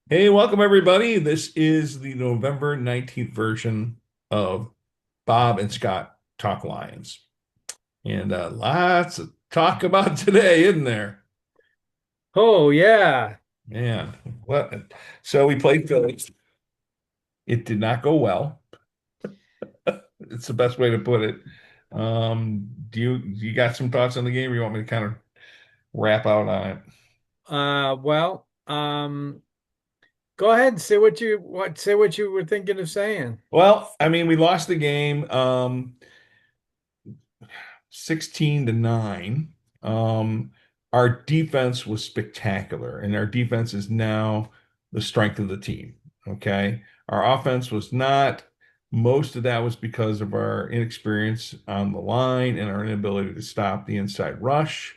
Hey, welcome everybody. This is the November 19th version of Bob and Scott Talk Lions. And lots of talk about today, isn't there? Oh yeah. Man, what? So we played Philly. It did not go well. It's the best way to put it. Do you got some thoughts on the game, or you want me to kind of wrap out on it? Well, go ahead and say what you were thinking of saying. Well, I mean, we lost the game. 16 to 9. Um, our defense was spectacular, and our defense is now the strength of the team. Okay. Our offense was not. Most of that was because of our inexperience on the line and our inability to stop the inside rush.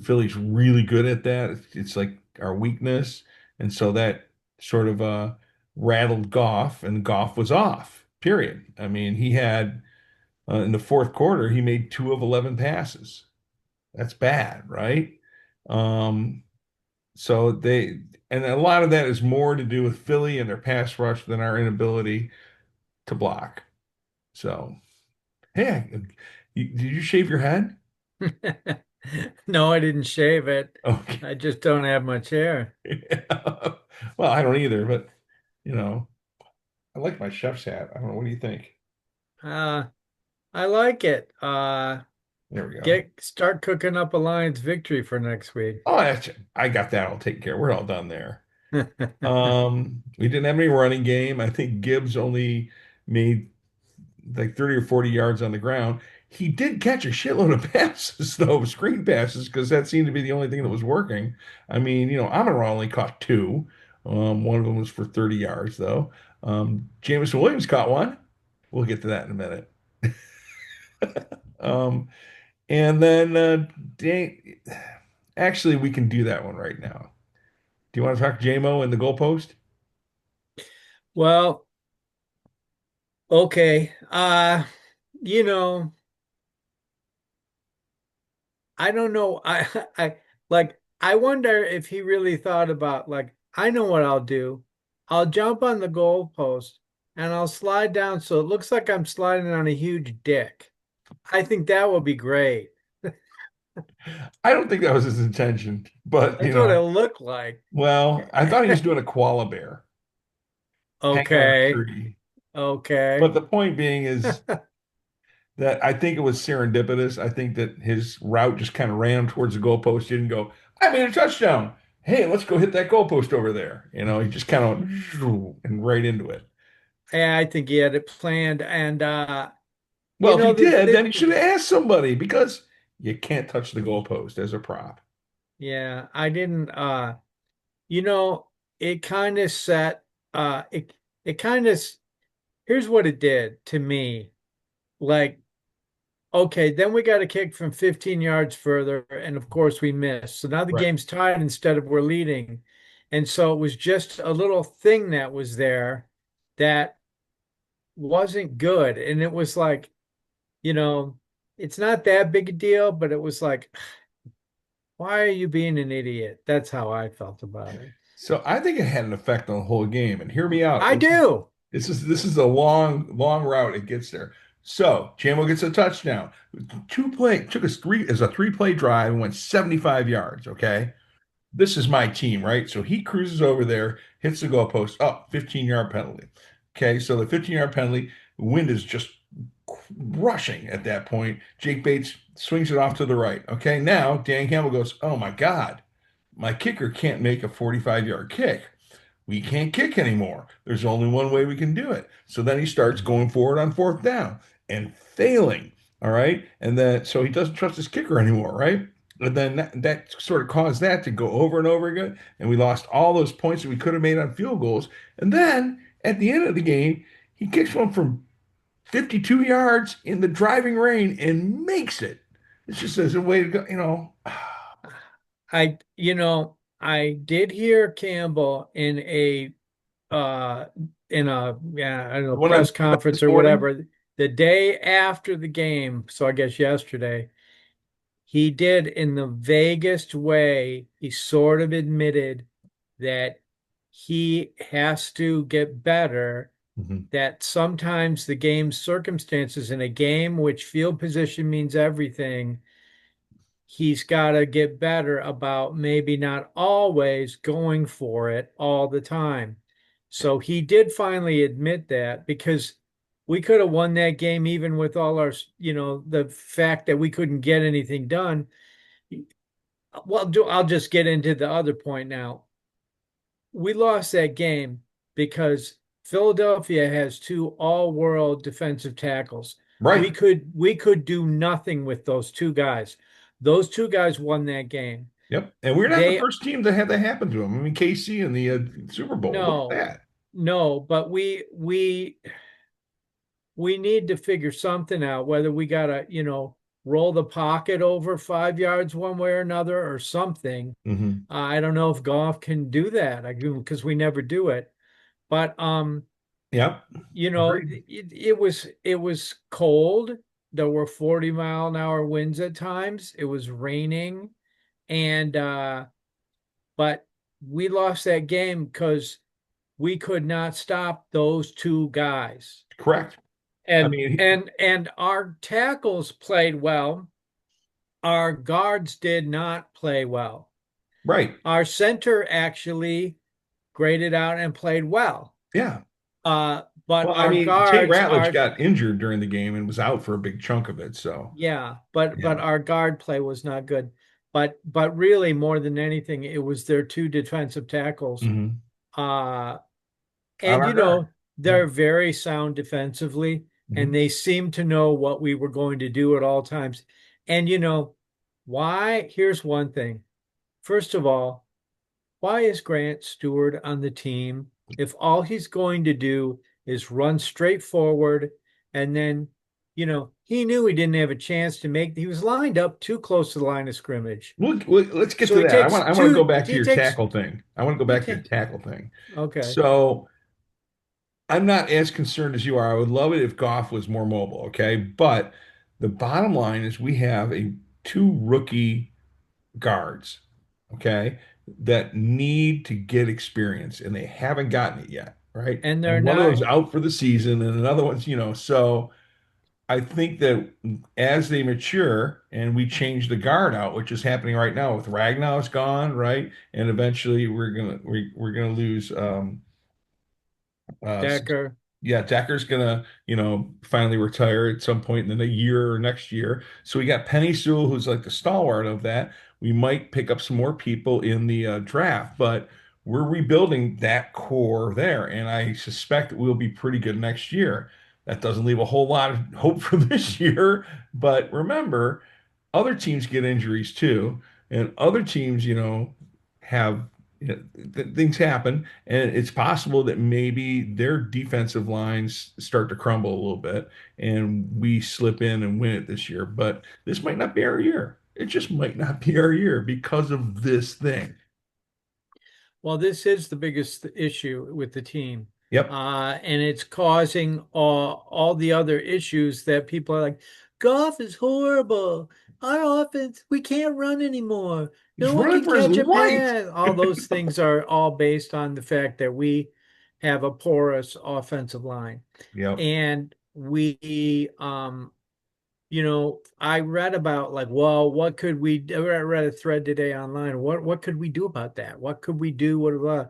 Philly's really good at that. It's like our weakness. And so that sort of rattled Goff, and Goff was off, period. I mean, he had in the fourth quarter, he made 2 of 11 passes. That's bad, right? Um, so they, and a lot of that is more to do with Philly and their pass rush than our inability to block. So, hey, did you shave your head? No, I didn't shave it. Okay. I just don't have much hair. Well, I don't either, but you know, I like my chef's hat. I don't know. What do you think? Uh, I like it. There we go. Get start cooking up a Lions victory for next week. Oh, I got that all taken care of. We're all done there. We didn't have any running game. I think Gibbs only made like 30 or 40 yards on the ground. He did catch a shitload of passes, though, screen passes, because that seemed to be the only thing that was working. I mean, Amon-Ra only caught two. One of them was for 30 yards, though. Jameson Williams caught one. We'll get to that in a minute. Um, and then, actually, we can do that one right now. Do you want to talk JMO and the goalpost? Well, okay. You know, I don't know. I wonder if he really thought about I know what I'll do. I'll jump on the goalpost and I'll slide down so it looks like I'm sliding on a huge dick. I think that would be great. I don't think that was his intention, but That's what it looked like. well, I thought he was doing a koala bear hanging on a Okay. tree. Okay. But the point being is that I think it was serendipitous. I think that his route just kind of ran towards the goalpost. He didn't go, I made a touchdown. Hey, let's go hit that goalpost over there. He just kind of went and right into it. Yeah, I think he had it planned. And Well, if he the did, thing, then he should have asked somebody because you can't touch the goalpost as a prop. yeah, I didn't you know, it kind of set it kind of here's what it did to me. Like, okay, then we got a kick from 15 yards further, and of course we missed. So now the Right. game's tied instead of we're leading. And so it was just a little thing that was there that wasn't good. And it was like, you know, it's not that big a deal, but it was like, why are you being an idiot? That's how I felt about it. So I think it had an effect on the whole game. And hear me out. I This is do. this is a long route. It gets there. So Jamo gets a touchdown. Two play took us three as a 3 play drive and went 75 yards. Okay. This is my team, right? So he cruises over there, hits the goalpost, up 15-yard penalty. Okay, so the 15-yard penalty, the wind is just rushing at that point. Jake Bates swings it off to the right. Okay, now Dan Campbell goes, oh my God, my kicker can't make a 45-yard kick. We can't kick anymore. There's only one way we can do it. So then he starts going forward on fourth down and failing. All right. And then so he doesn't trust his kicker anymore, right? And then that sort of caused that to go over and over again. And we lost all those points that we could have made on field goals. And then at the end of the game, he kicks one from 52 yards in the driving rain and makes it. It's just as a way to go. I did hear Campbell uh in a yeah, I don't know, When I press conference this or morning, whatever the day after the game, so I guess yesterday, he did in the vaguest way, he sort of admitted that he has to get better, Mhm. that sometimes the game's circumstances in a game which field position means everything, he's got to get better about maybe not always going for it all the time. So he did finally admit that, because we could have won that game even with all our, the fact that we couldn't get anything done. Well, I'll just get into the other point now. We lost that game because Philadelphia has two all-world defensive tackles. We Right. could we could do nothing with those two guys. Those two guys won that game. Yep. And we're not the They first team to have that happen to them. I mean, KC in the Super Bowl. Look at no, that. no, but we need to figure something out, whether we gotta, roll the pocket over 5 yards one way or another or something. Hmm. I don't know if golf can do that because we never do it. But Yep. Agreed. it was cold. There were 40-mile-an-hour winds at times. It was raining, and but we lost that game because we could not stop those two guys. Correct. I And mean, and our tackles played well. Our guards did not play well. right. Our center actually graded out and played well. Yeah. But Well, I our mean, Tate guards Ratledge are got injured during the game and was out for a big chunk of it. So, Yeah, but yeah. our guard play was not good. But really, more than anything, it was their two defensive tackles. Hmm. Uh, On and our guard. Yeah. they're very sound defensively, and Hmm. they seem to know what we were going to do at all times. And why? Here's one thing. First of all, why is Grant Stewart on the team if all he's going to do is run straight forward, and then, he knew he didn't have a chance to make, he was lined up too close to the line of scrimmage. Let's get So to he that. takes I want to go two, back to he your takes, tackle thing. I want to go he back to your takes, tackle thing. okay. So, I'm not as concerned as you are. I would love it if Goff was more mobile, okay? But the bottom line is we have a two rookie guards, okay, that need to get experience and they haven't gotten it yet, right? And they're And one of not those out for the season and another one's, so I think that as they mature and we change the guard out, which is happening right now with Ragnar's gone, right? And eventually we're gonna lose uh Decker. yeah, Decker's gonna, finally retire at some point in the year or next year. So we got Penny Sewell, who's like the stalwart of that. We might pick up some more people in the draft, but we're rebuilding that core there, and I suspect we'll be pretty good next year. That doesn't leave a whole lot of hope for this year, but remember, other teams get injuries too, and other teams, have things happen, and it's possible that maybe their defensive lines start to crumble a little bit, and we slip in and win it this year. But this might not be our year. It just might not be our year because of this thing. Well, this is the biggest issue with the team. Yep, And it's causing all the other issues that people are like, golf is horrible. Our offense, we can't run anymore. he's No one running can for his catch a life. pass. All those things are all based on the fact that we have a porous offensive line. Yep. And I read about, like, well, what could we I read a thread today online. What could we do about that? What could we do?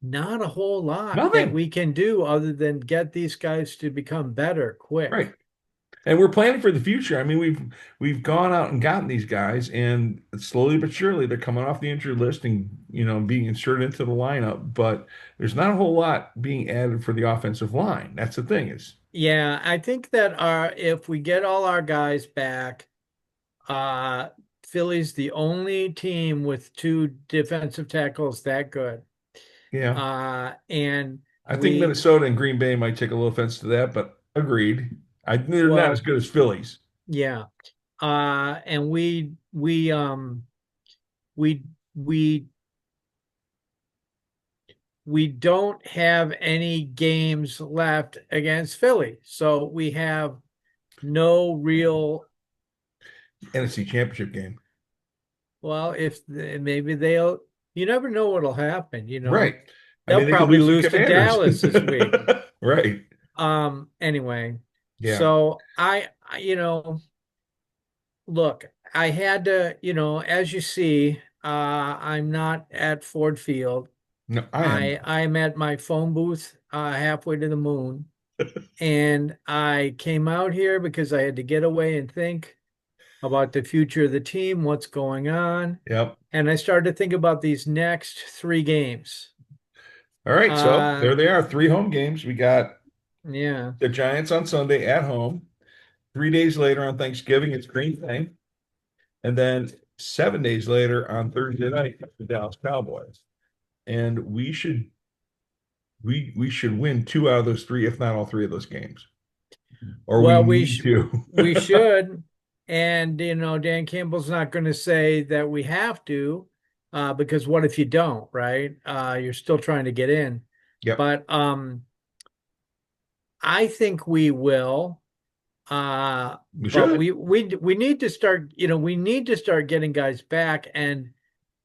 Not a whole lot that Nothing. we can do other than get these guys to become better Right. quick. And we're planning for the future. I mean, we've gone out and gotten these guys, and slowly but surely they're coming off the injured list and being inserted into the lineup. But there's not a whole lot being added for the offensive line. That's the thing is, Yeah, I think that if we get all our guys back, uh, Philly's the only team with two defensive tackles that good. yeah, And I think Minnesota and Green Bay might take a little offense to that, but agreed. They're not as well, good as Phillies. yeah. And we we we don't have any games left against Philly. So we have no real, NFC Championship game, well, if maybe they'll, you never know what'll happen, right? I They'll mean, they could probably lose to lose to Commanders. Dallas this week. Right. Anyway, Yeah. so look, I had to, as you see, I'm not at Ford Field. No, I am. I'm at my phone booth, halfway to the moon. And I came out here because I had to get away and think about the future of the team, what's going on. Yep. And I started to think about these next three games. All right. So Uh, there they are. Three home games. We got yeah. the Giants on Sunday at home. 3 days later on Thanksgiving, it's Green Bay. And then 7 days later on Thursday night, the Dallas Cowboys. And we should win two out of those three, if not all three of those games. Or we Well, need to. we should, and Dan Campbell's not going to say that we have to, because what if you don't, right? You're still trying to get in, Yep. but I think we will. We But should. we need to start, we need to start getting guys back and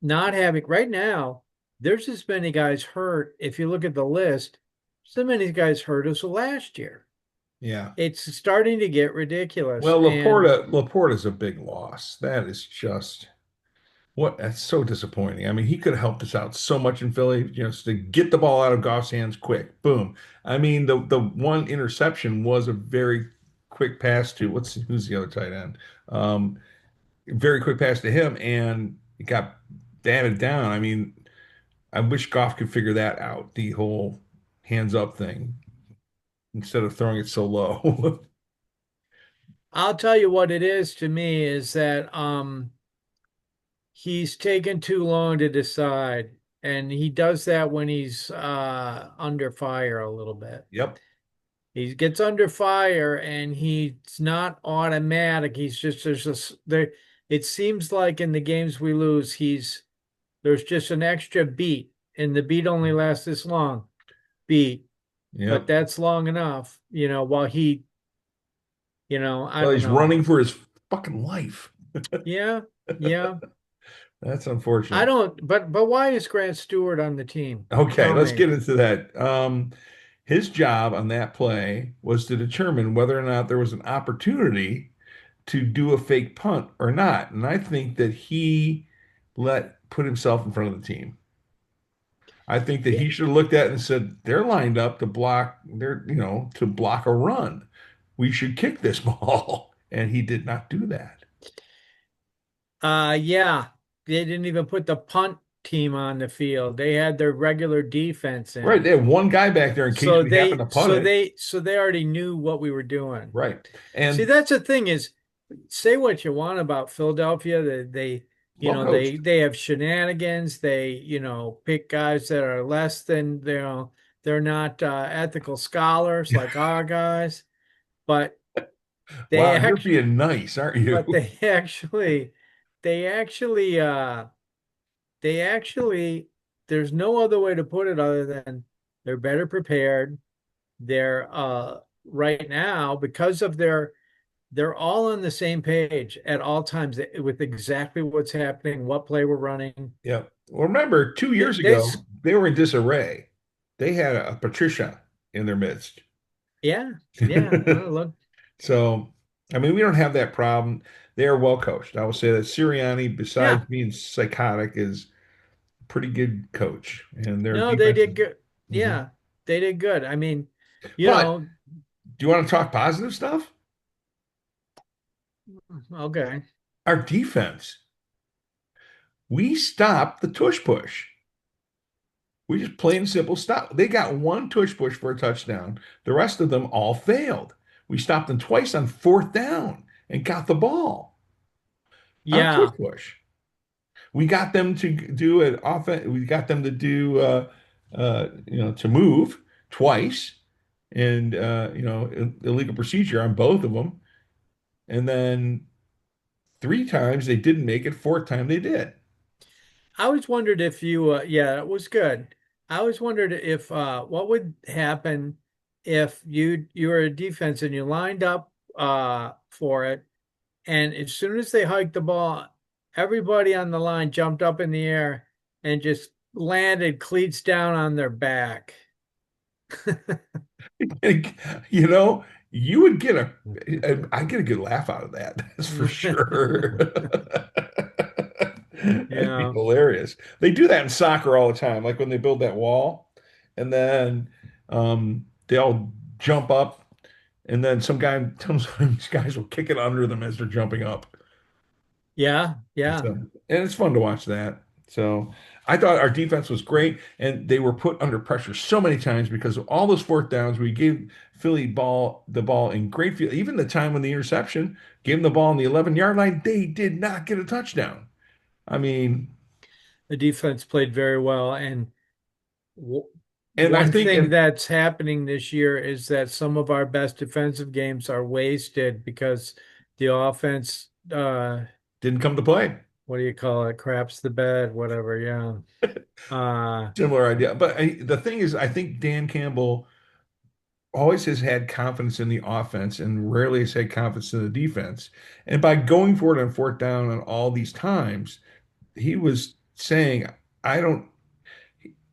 not having right now. There's as many guys hurt. If you look at the list, so many guys hurt as last year. Yeah. It's starting to get ridiculous. Well, And Laporta's a big loss. That is just that's so disappointing. I mean, he could have helped us out so much in Philly, just to get the ball out of Goff's hands quick. Boom. I mean, the one interception was a very quick pass to who's the other tight end? Very quick pass to him, and it got batted down. I mean, I wish Goff could figure that out, the whole hands up thing, instead of throwing it so low. I'll tell you what it is to me is that he's taken too long to decide. And he does that when he's under fire a little bit. Yep. He gets under fire and he's not automatic. He's just there's this there it seems like in the games we lose, there's just an extra beat, and the beat only lasts this long. Beat, but Yep. that's long enough, while I Well, don't he's know. running for his fucking life. Yeah, yeah. That's I unfortunate. don't, but why is Grant Stewart on the team? Okay, Tell let's me. get into that. His job on that play was to determine whether or not there was an opportunity to do a fake punt or not. And I think that he put himself in front of the team. I think that Yeah. he should have looked at it and said, they're lined up to block to block a run. We should kick this ball. And he did not do that. Yeah. They didn't even put the punt team on the field. They had their regular defense Right. in. They had one guy back there in case we happen to punt it. So they already knew what we were doing. Right. See, And that's the thing is, say what you want about Philadelphia, they well coached. they have shenanigans. They, pick guys that are less than, they're not ethical scholars like our guys, but they Wow, you're actually, being nice, aren't you? but they actually, they actually, there's no other way to put it other than they're better prepared. They're right now because of they're all on the same page at all times with exactly what's happening, what play we're running. Yeah. Well, remember, two They, years they ago, they were in disarray. They had a Patricia in their midst. yeah, yeah. Look, So, I mean, we don't have that problem. They are well coached. I will say that Sirianni, besides yeah. being psychotic, is a pretty good coach, and their No, they defense is. did good. Mhm. Yeah, they did good. I mean, you But know, do you want to talk positive stuff? okay. Our defense, we stopped the tush push. We just plain and simple stop. They got one tush push for a touchdown. The rest of them all failed. We stopped them twice on fourth down and got the ball on a tush Yeah. push. We got them to do an offense. We got them to do, to move twice, and illegal procedure on both of them. And then three times they didn't make it. Fourth time they did. I always wondered if you, yeah, it was good. I always wondered if, what would happen if you were a defense and you lined up, for it. And as soon as they hiked the ball, everybody on the line jumped up in the air and just landed cleats down on their back. You know, you would get I get a good laugh out of that. That's for sure. That'd be Yeah. hilarious. They do that in soccer all the time, like when they build that wall, and then they all jump up, and then these guys will kick it under them as they're jumping up. Yeah. Yeah. So, and it's fun to watch that. So I thought our defense was great, and they were put under pressure so many times because of all those fourth downs. We gave Philly the ball in great field. Even the time when the interception gave them the ball on the 11-yard line, they did not get a touchdown. I mean, The defense played very well. And w and I one think thing it that's happening this year is that some of our best defensive games are wasted because the offense, didn't come to play. what do you call it? Craps the bed, whatever. Yeah. Uh, Similar idea, but the thing is, I think Dan Campbell always has had confidence in the offense and rarely has had confidence in the defense. And by going for it on fourth down on all these times, he was saying, I don't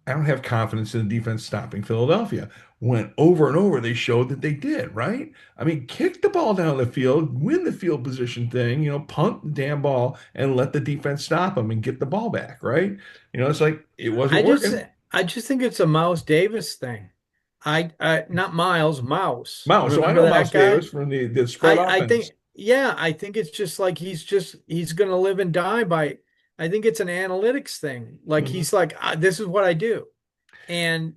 I don't have confidence in the defense stopping Philadelphia. When over and over they showed that they did, right? I mean, kick the ball down the field, win the field position thing, punt the damn ball and let the defense stop them and get the ball back, right? It's like it I wasn't just, working. I just think it's a Miles Davis thing. Not Miles, Mouse. Mouse, so I Remember know that Mouse guy? Davis from the spread I offense. think, yeah, I think it's just like he's going to live and die by. I think it's an analytics thing. Like Mhm. he's like, this is what I do. And,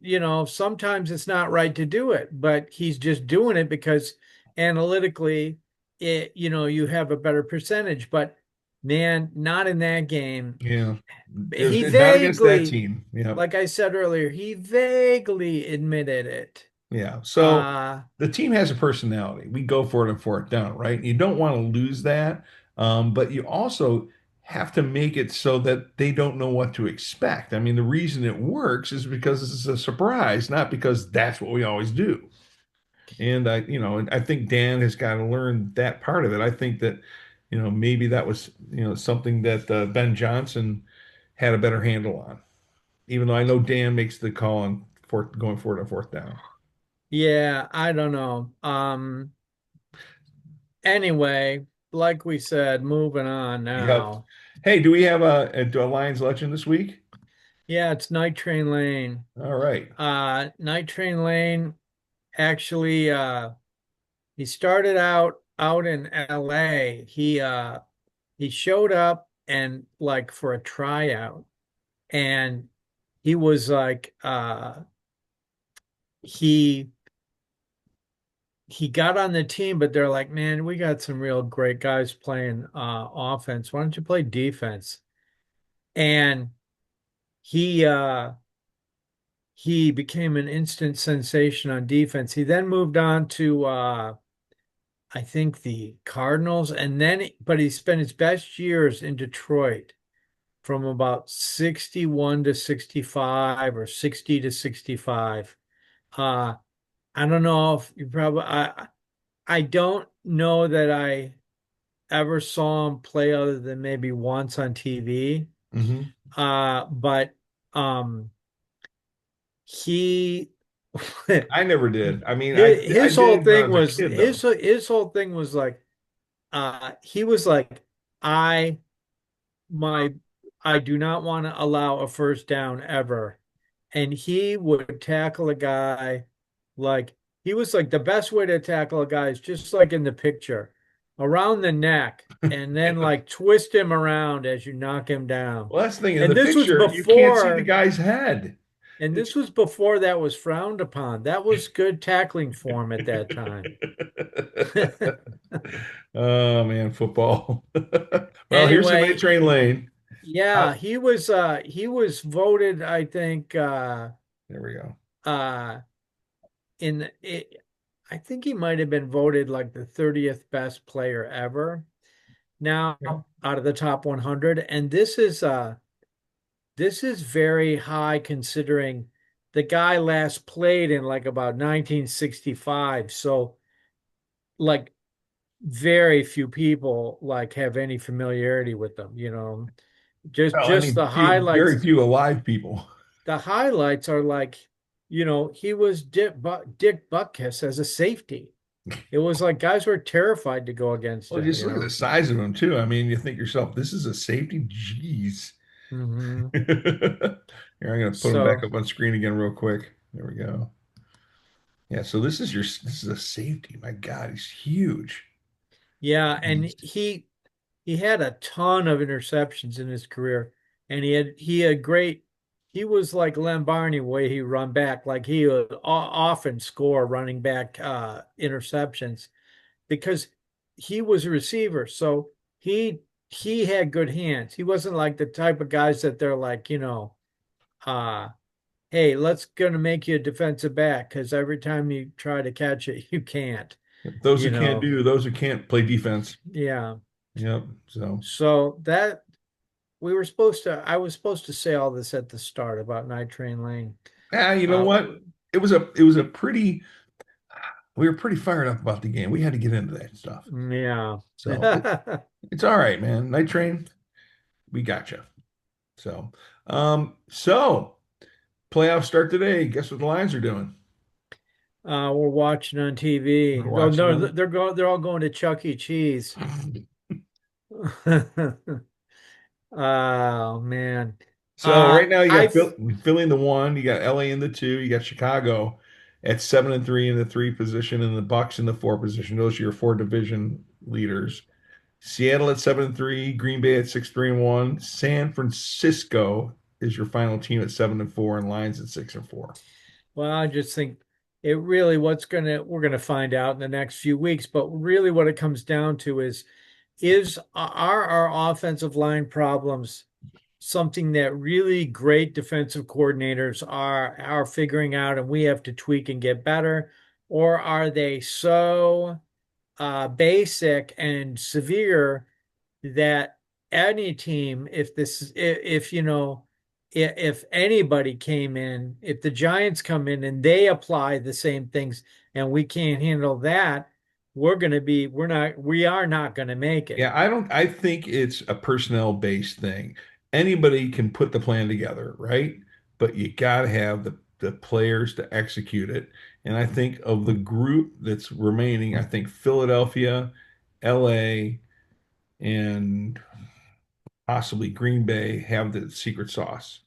sometimes it's not right to do it, but he's just doing it because analytically, you have a better percentage. But man, not in that game. Yeah. It was He not against that vaguely, team. Yeah. like I said earlier, he vaguely admitted it. Yeah. So Uh, the team has a personality. We go for it and for it down, right? You don't want to lose that. But you also have to make it so that they don't know what to expect. I mean, the reason it works is because it's a surprise, not because that's what we always do. And I think Dan has got to learn that part of it. I think that, maybe that was, something that Ben Johnson had a better handle on, even though I know Dan makes the call on going for it on fourth down. yeah, I don't know. Anyway, like we said, moving on Yep. now. Hey, do we have a Lions legend this week? Yeah, it's Night Train Lane. All right. Night Train Lane actually he started out in LA. He showed up and like for a tryout and he was like he he got on the team, but they're like, man, we got some real great guys playing offense. Why don't you play defense? And he he became an instant sensation on defense. He then moved on to I think the Cardinals, and then but he spent his best years in Detroit from about 61 to 65 or 60 to 65. Uh, I don't know if you probably I don't know that I ever saw him play other than maybe once on TV. Hmm. But he I never did. I mean, I his whole did when I thing was a was kid, though. his whole thing was like he was like I my I do not want to allow a first down ever. And he would tackle a guy like he was like the best way to tackle a guy is just like in the picture around the neck and then like twist him around as you knock him down. Well, that's the thing. In And the this was picture, you can't see the before guy's head. and It's this was before that was frowned upon. That was good tackling form at that time. Oh man, football. Well, here's the night Anyway, train lane. yeah, How, he was voted, I think, there we go. uh in it, I think he might have been voted like the 30th best player ever now Yeah. out of the top 100. And this is very high considering the guy last played in like about 1965. So like very few people like have any familiarity with them, Well, I just mean, the very highlights. few alive people. the highlights are like, he was Dick Butkus as a safety. It was like guys were terrified to go against Well, him, just look at the size of him too. I mean, you think to yourself, this is a safety? Jeez. Hmm. Here, I'm gonna put him back So up on screen again real quick. There we go. Yeah, so this is a safety. My God, he's huge. yeah, and Beast. he had a ton of interceptions in his career, and he had great. He was like Len Barney way he run back, like he would often score running back interceptions because he was a receiver, so he had good hands. He wasn't like the type of guys that they're like, uh, hey, let's gonna make you a defensive back because every time you try to catch it, you can't, Those you who can't know. do, those who can't play defense. Yeah. Yep. So, So that I was supposed to say all this at the start about Night Train Lane. you know Uh, what? It was a pretty. We were pretty fired up about the game. We had to get into that stuff. yeah. So it's all right, man. Night Train, we got you. So, so playoffs start today. Guess what the Lions are doing? We're watching on We're TV. Oh watching no, them. they're all going to Chuck E. Cheese. Oh man. So right now you got I Philly in the one, you got LA in the two, you got Chicago at 7-3 in the three position, and the Bucks in the four position. Those are your four division leaders. Seattle at 7-3, Green Bay at 6-3-1, San Francisco is your final team at 7-4, and Lions at 6-4. Well, I just think it really we're gonna find out in the next few weeks, but really what it comes down to is are our offensive line problems something that really great defensive coordinators are figuring out and we have to tweak and get better, or are they so basic and severe that any team, if if anybody came in, if the Giants come in and they apply the same things and we can't handle that, we are not going to make it. Yeah, I think it's a personnel based thing. Anybody can put the plan together, right? But you got to have the players to execute it. And I think of the group that's remaining, I think Philadelphia, LA, and possibly Green Bay have the secret sauce.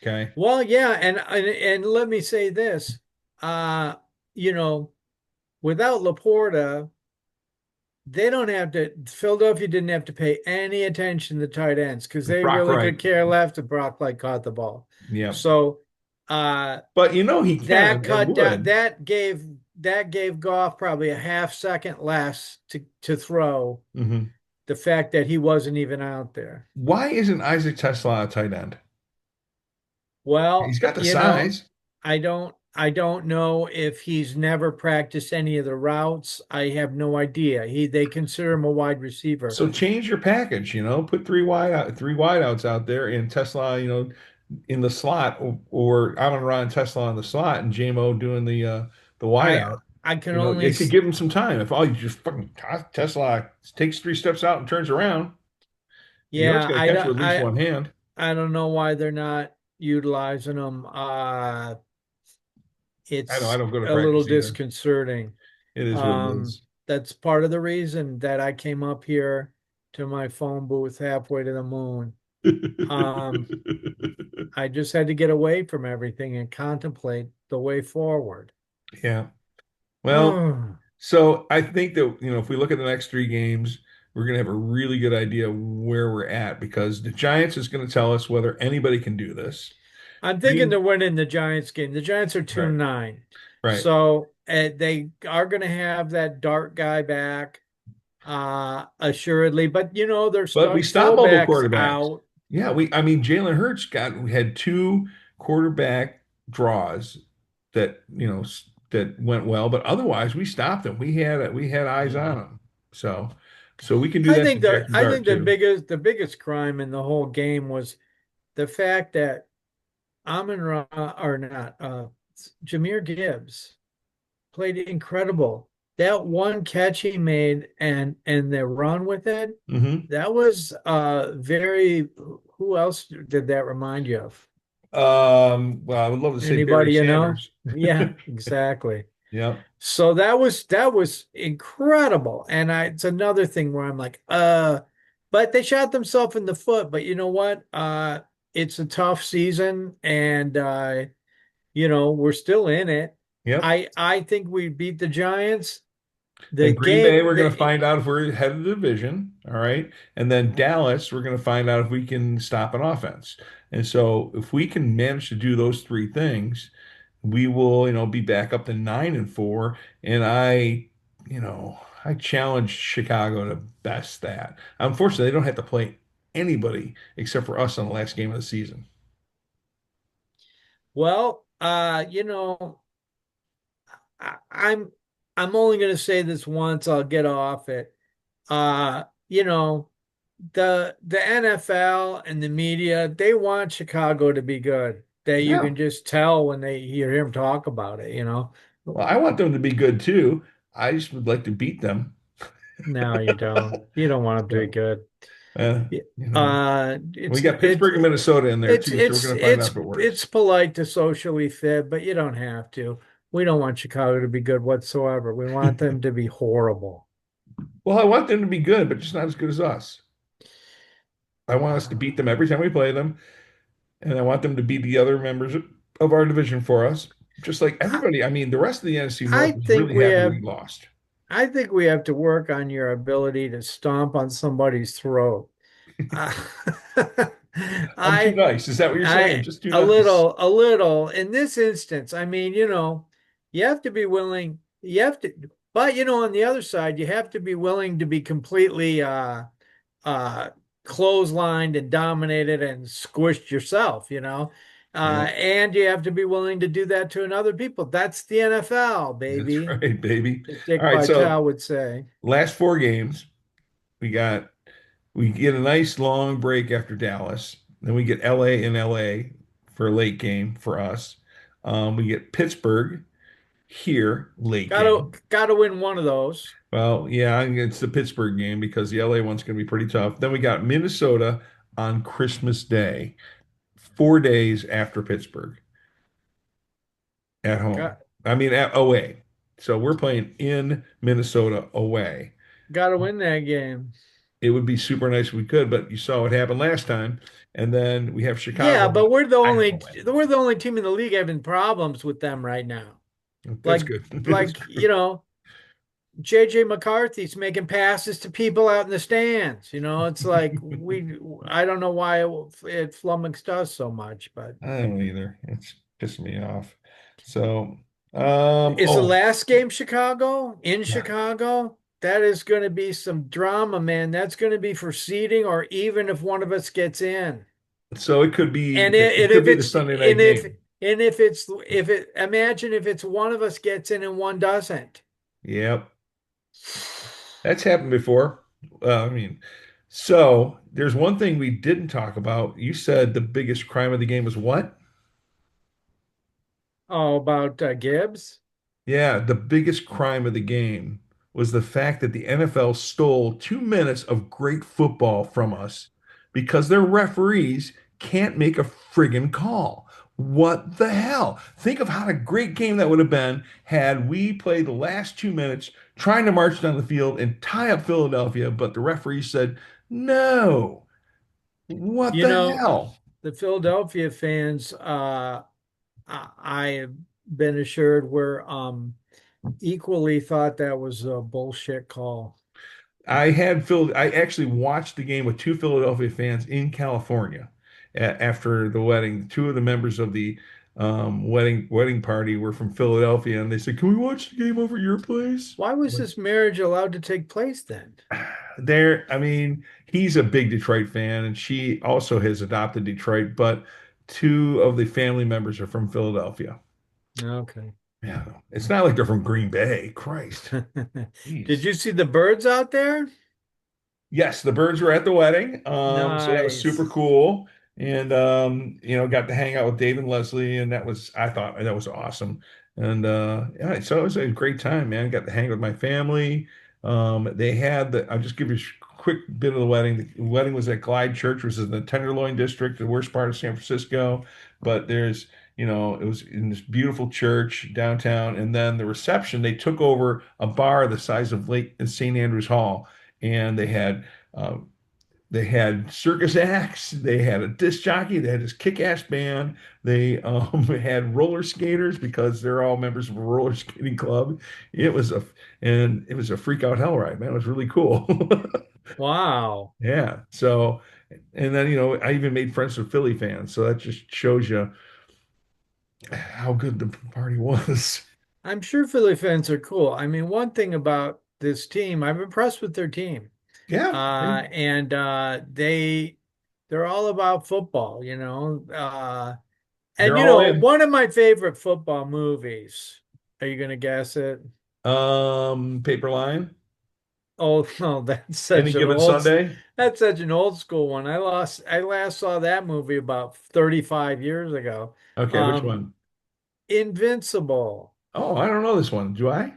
Okay. Well, yeah, and let me say this, uh, you know, without Laporta, they don't have to. Philadelphia didn't have to pay any attention to tight ends because they Brock really Wright. could care less if Brock Light caught the ball. Yeah. So, uh, But you know he that can and cut down would. that gave Goff probably a half second less to throw. Hmm. The fact that he wasn't even out there. Why isn't Isaac Tesla a tight end? He's Well, got the size. I don't know if he's never practiced any of the routes. I have no idea. They consider him a wide receiver. So change your package, put three wideouts out there and Tesla, in the slot, or Amon Ra and Tesla in the slot, and JMO doing the I wideout. I can only It could give him some time. If all you just fucking Tesla takes three steps out and turns around, you know it's yeah, going to catch you with at least one hand. I don't know why they're not utilizing him. I It's don't go to a little practice either. disconcerting. It is what it Um, is. that's part of the reason that I came up here to my phone booth halfway to the moon. Um, I just had to get away from everything and contemplate the way forward. Yeah. Well, so I think that, if we look at the next three games, we're going to have a really good idea where we're at because the Giants is going to tell us whether anybody can do this. I'm thinking they're Green, winning the Giants game. The Giants are right, 2-9. right. So they are going to have that dart guy back, assuredly. But, their But we stud stop mobile fullback's quarterbacks. out. Yeah, I mean, Jalen Hurts we had two quarterback draws that, that went well, but otherwise we stopped them. We had eyes on Yeah. them. So we can do that to Jackson I Dart think too. the biggest crime in the whole game was the fact that Amon Ra or not Jameer Gibbs played incredible. That one catch he made and the run with it, Hmm. that was very. Who else did that remind you of? Well, I would love to say Barry Anybody you know? Sanders. Yeah, exactly. Yep. So that was incredible. And it's another thing where I'm like, but they shot themselves in the foot. But you know what? It's a tough season and we're still in it. Yep. I think we beat the Giants. The Then Green Bay, game we're going to the find out if we're head of the division. All right. And then Dallas, we're going to find out if we can stop an offense. And so if we can manage to do those three things, we will, be back up to 9-4. And I challenge Chicago to best that. Unfortunately, they don't have to play anybody except for us on the last game of the season. well, I, I'm I'm only going to say this once. I'll get off it. Uh, you know, the NFL and the media, they want Chicago to be good. That you Yeah. can just tell when they hear him talk about it, Well, I want them to be good too. I just would like to beat them. No, you don't. You don't want them to be So, good. uh, Yeah. you know, we It's got Pittsburgh and Minnesota in there it's too, so we're it's going to find out it's if it works. it's polite to socially fit, but you don't have to. We don't want Chicago to be good whatsoever. We want them to be horrible. Well, I want them to be good, but just not as good as us. I want us to beat them every time we play them, and I want them to beat the other members of our division for us. Just like I, everybody, I mean, the rest of the NFC I North is think really we happy have we lost. I think we have to work on your ability to stomp on somebody's throat. Uh, I'm too I, nice. Is that what you're saying? Just too a nice. little in this instance. I mean, you have to be willing, you have to, but on the other side, you have to be willing to be completely, uh, clotheslined and dominated and squished yourself, Yeah, and you have to be willing to do that to another people. That's the NFL, that's baby, right, baby. as All Dick right, so Vitale would say. last four games, we got we get a nice long break after Dallas. Then we get LA and LA for a late game for us. We get Pittsburgh here late Gotta game. gotta win one of those. Well, yeah, I think it's the Pittsburgh game because the LA one's going to be pretty tough. Then we got Minnesota on Christmas Day, 4 days after Pittsburgh at home. Got I mean, away. So we're playing in Minnesota away. gotta win that game. It would be super nice if we could, but you saw what happened last time. And then we have Yeah, Chicago. but I have to win. we're the only team in the league having problems with them right now. That's Like good. That's like, good. JJ McCarthy's making passes to people out in the stands. It's like I don't know why it flummoxed us so much, but I don't know either. It's pissing me off. So, is the oh, last game Chicago in yeah. Chicago? That is going to be some drama, man. That's going to be for seeding, or even if one of us gets in. So it could be And it could be the Sunday night game. if it imagine if it's one of us gets in and one doesn't. Yep. That's happened before. I mean, so there's one thing we didn't talk about. You said the biggest crime of the game was what? Oh, about Gibbs? Yeah, the biggest crime of the game was the fact that the NFL stole 2 minutes of great football from us because their referees can't make a friggin' call. What the hell? Think of how a great game that would have been had we played the last 2 minutes trying to march down the field and tie up Philadelphia, but the referee said, no. What You the know, hell? the Philadelphia fans, I have been assured were equally thought that was a bullshit call. I actually watched the game with two Philadelphia fans in California after the wedding. Two of the members of the wedding party were from Philadelphia, and they said, "Can we watch the game over at your place?" Why was Like, this marriage allowed to take place then? I mean, he's a big Detroit fan, and she also has adopted Detroit, but two of the family members are from Philadelphia. Okay. Yeah, it's not like they're from Green Bay. Christ, Did jeez. you see the birds out there? Yes, the birds were at the wedding. So that was super Nice. cool. And got to hang out with Dave and Leslie, and I thought that was awesome. And yeah, so it was a great time, man. Got to hang with my family. I'll just give you a quick bit of the wedding. The wedding was at Glide Church, which is in the Tenderloin district, the worst part of San Francisco. but there's, it was in this beautiful church downtown, and then the reception, they took over a bar the size of Lake St. Andrews Hall, and uh, they had circus acts, they had a disc jockey, they had this kick-ass band, they had roller skaters because they're all members of a roller skating club. It was a and it was a freak out hell ride, man. It was really cool. Wow. Yeah. So, and then, I even made friends with Philly fans. So that just shows you how good the party was. I'm sure Philly fans are cool. I mean, one thing about this team, I'm impressed with their team. Yeah. And they're all about football, and They're all in. one of my favorite football movies. Are you gonna guess it? Paper Line, Oh no, Any Given Sunday. that's such an old school one. I last saw that movie about 35 years ago. Okay, which Um, one? Invincible. Oh, I don't know this one. Do I?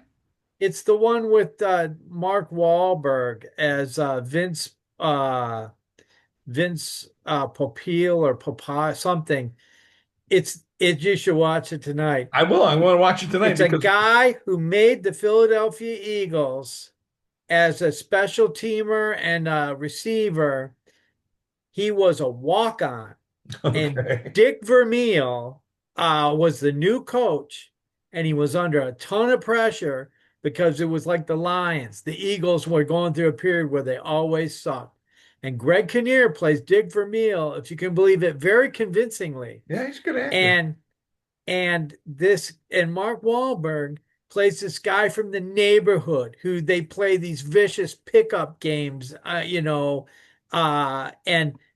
It's the one with Mark Wahlberg as Vince Popeil or Papa something. You should watch it tonight. I will. I want to watch it tonight It's a because guy who made the Philadelphia Eagles as a special teamer and a receiver. He was a walk-on, and okay. Dick Vermeil was the new coach, and he was under a ton of pressure because it was like the Lions. The Eagles were going through a period where they always sucked. And Greg Kinnear plays Dick Vermeil, if you can believe it, very convincingly. Yeah, he's a good actor. And and Mark Wahlberg plays this guy from the neighborhood who they play these vicious pickup games, and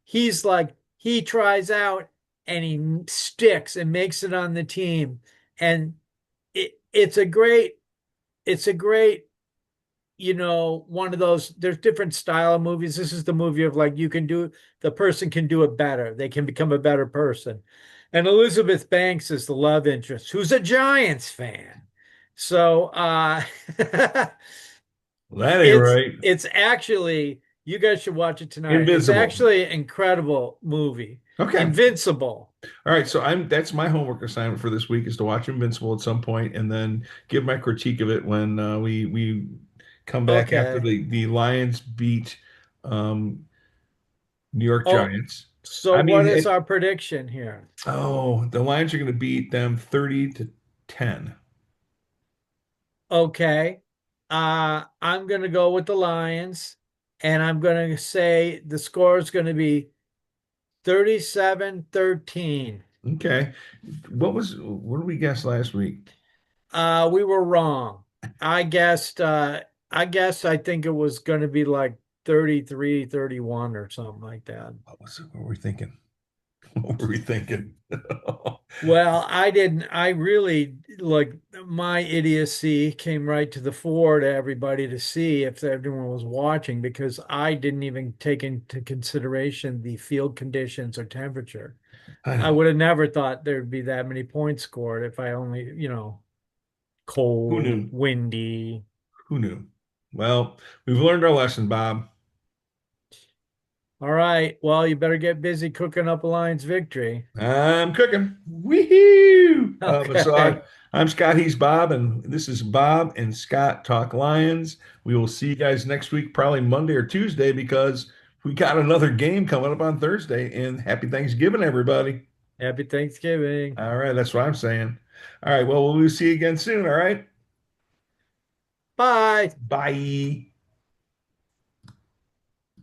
he tries out and he sticks and makes it on the team, and it's a great one of those. There's different style of movies. This is the movie of like the person can do it better. They can become a better person. And Elizabeth Banks is the love interest, who's a Giants fan. So Well, that ain't right. it's actually you guys should watch it tonight. It's Invincible. actually an incredible movie. Okay. Invincible. All right. So that's my homework assignment for this week is to watch Invincible at some point and then give my critique of it when we come back after Okay. the Lions beat New York Oh, Giants. so I what mean, is our prediction here? the Lions are going to beat them 30-10. Okay. I'm going to go with the Lions, and I'm going to say the score is going to be 37-13. Okay. What did we guess last week? We were wrong. I think it was going to be like 33-31 or something like that. What were we thinking? What were we thinking? Well, I didn't. I really like my idiocy came right to the fore to everybody to see if everyone was watching because I didn't even take into consideration the field conditions or temperature. I I know. would have never thought there'd be that many points scored if I only, Who cold, knew? windy. Who knew? Well, we've learned our lesson, Bob. All right. Well, you better get busy cooking up a Lions victory. I'm cooking. Woohoo! Okay. I'm Scott. He's Bob, and this is Bob and Scott Talk Lions. We will see you guys next week, probably Monday or Tuesday, because we got another game coming up on Thursday. And happy Thanksgiving, everybody. Happy Thanksgiving. All right, that's what I'm saying. All right, well, we'll see you again soon. All right, Bye. bye.